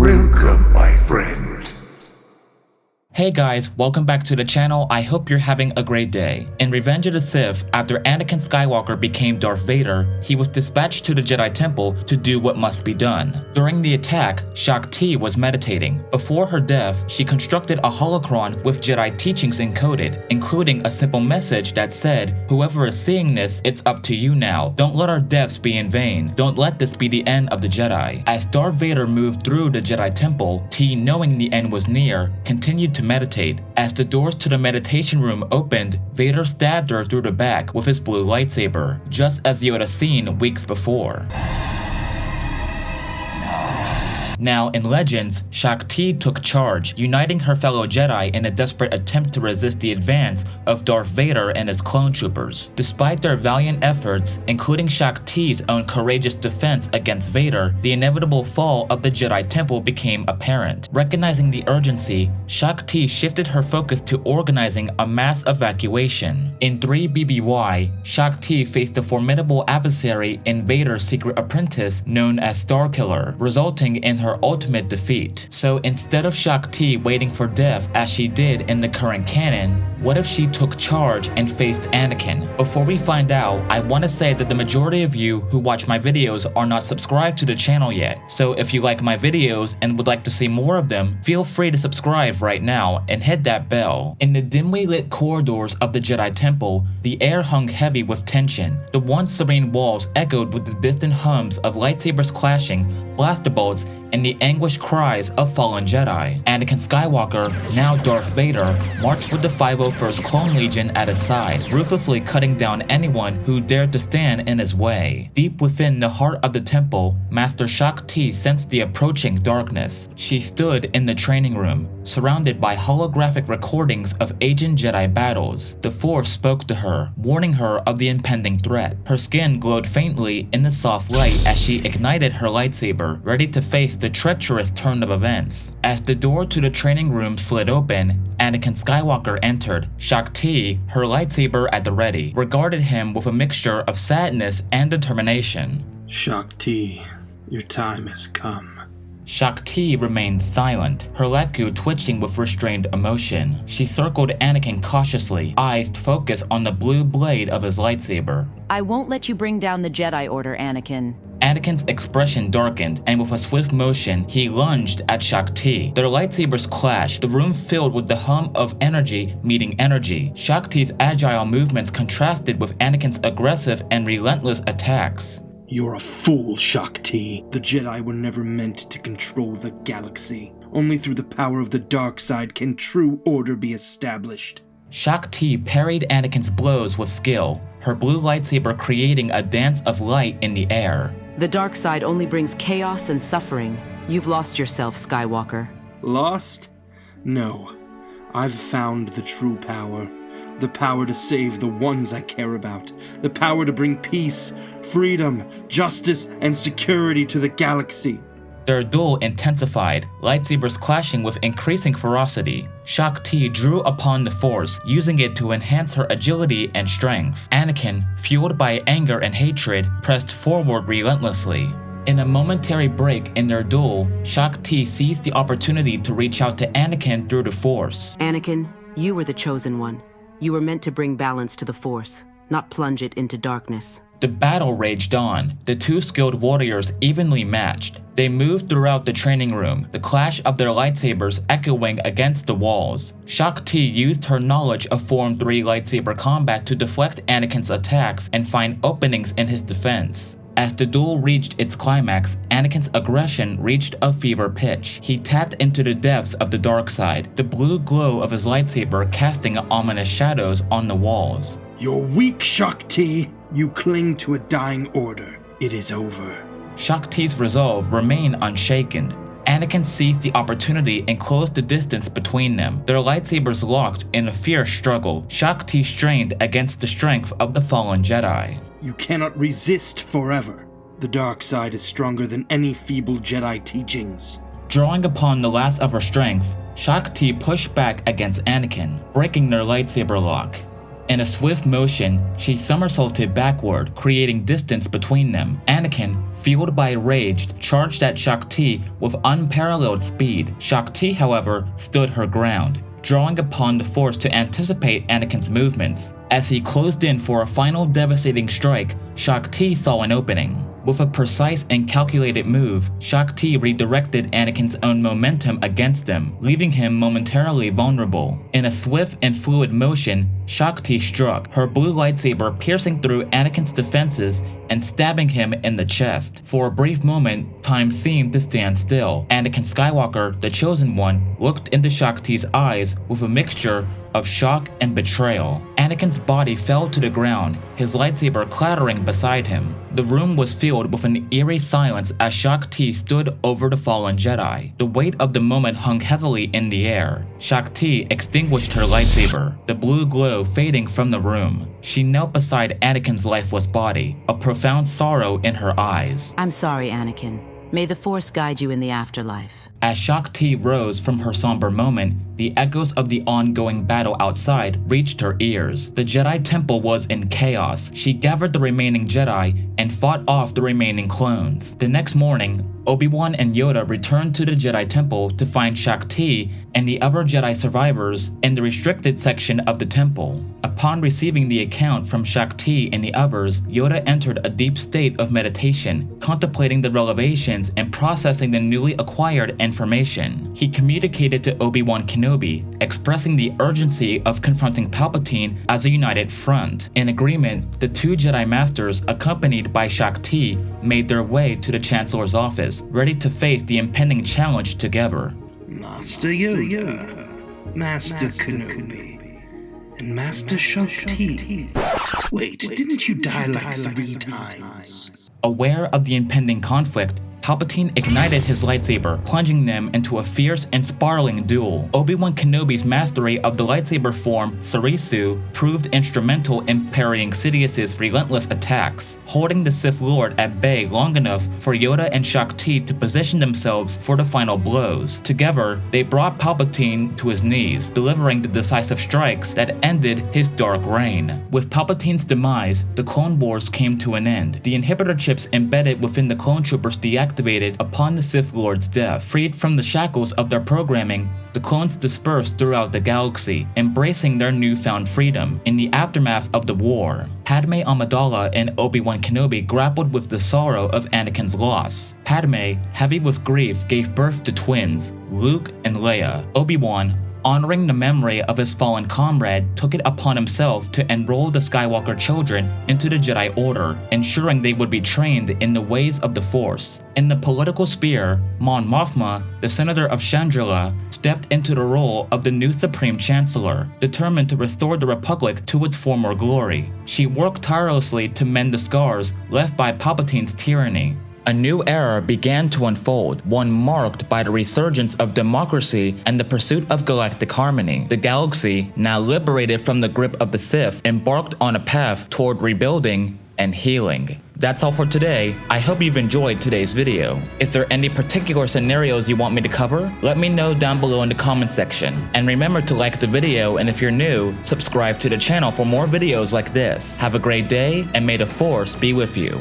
Welcome, my friend. Hey guys, welcome back to the channel. I hope you're having a great day. In Revenge of the Sith, after Anakin Skywalker became Darth Vader, he was dispatched to the Jedi Temple to do what must be done. During the attack, Shaak Ti was meditating. Before her death, she constructed a holocron with Jedi teachings encoded, including a simple message that said, "Whoever is seeing this, it's up to you now. Don't let our deaths be in vain. Don't let this be the end of the Jedi." As Darth Vader moved through the Jedi Temple, Ti, knowing the end was near, continued to meditate. As the doors to the meditation room opened, Vader stabbed her through the back with his blue lightsaber, just as you had seen weeks before. Now, in Legends, Shaak Ti took charge, uniting her fellow Jedi in a desperate attempt to resist the advance of Darth Vader and his clone troopers. Despite their valiant efforts, including Shaak Ti's own courageous defense against Vader, the inevitable fall of the Jedi Temple became apparent. Recognizing the urgency, Shaak Ti shifted her focus to organizing a mass evacuation. In 3 BBY, Shaak Ti faced a formidable adversary in Vader's secret apprentice known as Starkiller, resulting in her ultimate defeat. So instead of Shaak Ti waiting for death as she did in the current canon, what if she took charge and faced Anakin? Before we find out, I want to say that the majority of you who watch my videos are not subscribed to the channel yet. So if you like my videos and would like to see more of them, feel free to subscribe right now and hit that bell. In the dimly lit corridors of the Jedi Temple, the air hung heavy with tension. The once serene walls echoed with the distant hums of lightsabers clashing, blaster bolts, and the anguished cries of fallen Jedi. Anakin Skywalker, now Darth Vader, marched with the 501st Clone Legion at his side, ruthlessly cutting down anyone who dared to stand in his way. Deep within the heart of the temple, Master Shaak Ti sensed the approaching darkness. She stood in the training room, surrounded by holographic recordings of ancient Jedi battles. The Force spoke to her, warning her of the impending threat. Her skin glowed faintly in the soft light as she ignited her lightsaber, ready to face the treacherous turn of events. As the door to the training room slid open, Anakin Skywalker entered. Shaak Ti, her lightsaber at the ready, regarded him with a mixture of sadness and determination. Shaak Ti, your time has come. Shaak Ti remained silent, her leku twitching with restrained emotion. She circled Anakin cautiously, eyes focused on the blue blade of his lightsaber. I won't let you bring down the Jedi Order, Anakin. Anakin's expression darkened, and with a swift motion, he lunged at Shaak Ti. Their lightsabers clashed, the room filled with the hum of energy meeting energy. Shaak Ti's agile movements contrasted with Anakin's aggressive and relentless attacks. You're a fool, Shaak Ti. The Jedi were never meant to control the galaxy. Only through the power of the dark side can true order be established. Shaak Ti parried Anakin's blows with skill, her blue lightsaber creating a dance of light in the air. The dark side only brings chaos and suffering. You've lost yourself, Skywalker. Lost? No. I've found the true power. The power to save the ones I care about. The power to bring peace, freedom, justice, and security to the galaxy. Their duel intensified, lightsabers clashing with increasing ferocity. Shaak Ti drew upon the Force, using it to enhance her agility and strength. Anakin, fueled by anger and hatred, pressed forward relentlessly. In a momentary break in their duel, Shaak Ti seized the opportunity to reach out to Anakin through the Force. Anakin, you were the chosen one. You were meant to bring balance to the Force, not plunge it into darkness. The battle raged on, the two skilled warriors evenly matched. They moved throughout the training room, the clash of their lightsabers echoing against the walls. Shaak Ti used her knowledge of Form 3 lightsaber combat to deflect Anakin's attacks and find openings in his defense. As the duel reached its climax, Anakin's aggression reached a fever pitch. He tapped into the depths of the dark side, the blue glow of his lightsaber casting ominous shadows on the walls. You're weak, Shaak Ti. You cling to a dying order. It is over. Shaak Ti's resolve remained unshaken. Anakin seized the opportunity and closed the distance between them. Their lightsabers locked in a fierce struggle. Shaak Ti strained against the strength of the fallen Jedi. You cannot resist forever. The dark side is stronger than any feeble Jedi teachings. Drawing upon the last of her strength, Shaak Ti pushed back against Anakin, breaking their lightsaber lock. In a swift motion, she somersaulted backward, creating distance between them. Anakin, fueled by rage, charged at Shaak Ti with unparalleled speed. Shaak Ti, however, stood her ground, drawing upon the Force to anticipate Anakin's movements. As he closed in for a final devastating strike, Shaak Ti saw an opening. With a precise and calculated move, Shaak Ti redirected Anakin's own momentum against him, leaving him momentarily vulnerable. In a swift and fluid motion, Shaak Ti struck, her blue lightsaber piercing through Anakin's defenses and stabbing him in the chest. For a brief moment, time seemed to stand still. Anakin Skywalker, the Chosen One, looked into Shaak Ti's eyes with a mixture of shock and betrayal. Anakin's body fell to the ground, his lightsaber clattering beside him. The room was filled with an eerie silence as Shaak Ti stood over the fallen Jedi. The weight of the moment hung heavily in the air. Shaak Ti extinguished her lightsaber, the blue glow fading from the room. She knelt beside Anakin's lifeless body, a profound sorrow in her eyes. I'm sorry, Anakin. May the Force guide you in the afterlife. As Shaak Ti rose from her somber moment, the echoes of the ongoing battle outside reached her ears. The Jedi Temple was in chaos. She gathered the remaining Jedi and fought off the remaining clones. The next morning, Obi-Wan and Yoda returned to the Jedi Temple to find Shaak Ti and the other Jedi survivors in the restricted section of the temple. Upon receiving the account from Shaak Ti and the others, Yoda entered a deep state of meditation, contemplating the revelations and processing the newly acquired information. He communicated to Obi-Wan Kenobi, expressing the urgency of confronting Palpatine as a united front. In agreement, the two Jedi Masters, accompanied by Shaak Ti, made their way to the Chancellor's office, ready to face the impending challenge together. Master Yoda, Master Kenobi, and Master Shaak Ti. Wait, didn't you die like 3 times? Aware of the impending conflict, Palpatine ignited his lightsaber, plunging them into a fierce and spiraling duel. Obi-Wan Kenobi's mastery of the lightsaber form, Sarisu, proved instrumental in parrying Sidious's relentless attacks, holding the Sith Lord at bay long enough for Yoda and Shaak Ti to position themselves for the final blows. Together, they brought Palpatine to his knees, delivering the decisive strikes that ended his dark reign. With Palpatine's demise, the Clone Wars came to an end. The inhibitor chips embedded within the clone troopers deactivated upon the Sith Lord's death. Freed from the shackles of their programming, the clones dispersed throughout the galaxy, embracing their newfound freedom. In the aftermath of the war, Padme Amidala and Obi-Wan Kenobi grappled with the sorrow of Anakin's loss. Padme, heavy with grief, gave birth to twins, Luke and Leia. Obi-Wan, honoring the memory of his fallen comrade, took it upon himself to enroll the Skywalker children into the Jedi Order, ensuring they would be trained in the ways of the Force. In the political sphere, Mon Mothma, the Senator of Chandrila, stepped into the role of the new Supreme Chancellor, determined to restore the Republic to its former glory. She worked tirelessly to mend the scars left by Palpatine's tyranny. A new era began to unfold, one marked by the resurgence of democracy and the pursuit of galactic harmony. The galaxy, now liberated from the grip of the Sith, embarked on a path toward rebuilding and healing. That's all for today. I hope you've enjoyed today's video. Is there any particular scenarios you want me to cover? Let me know down below in the comment section. And remember to like the video, and if you're new, subscribe to the channel for more videos like this. Have a great day, and may the Force be with you.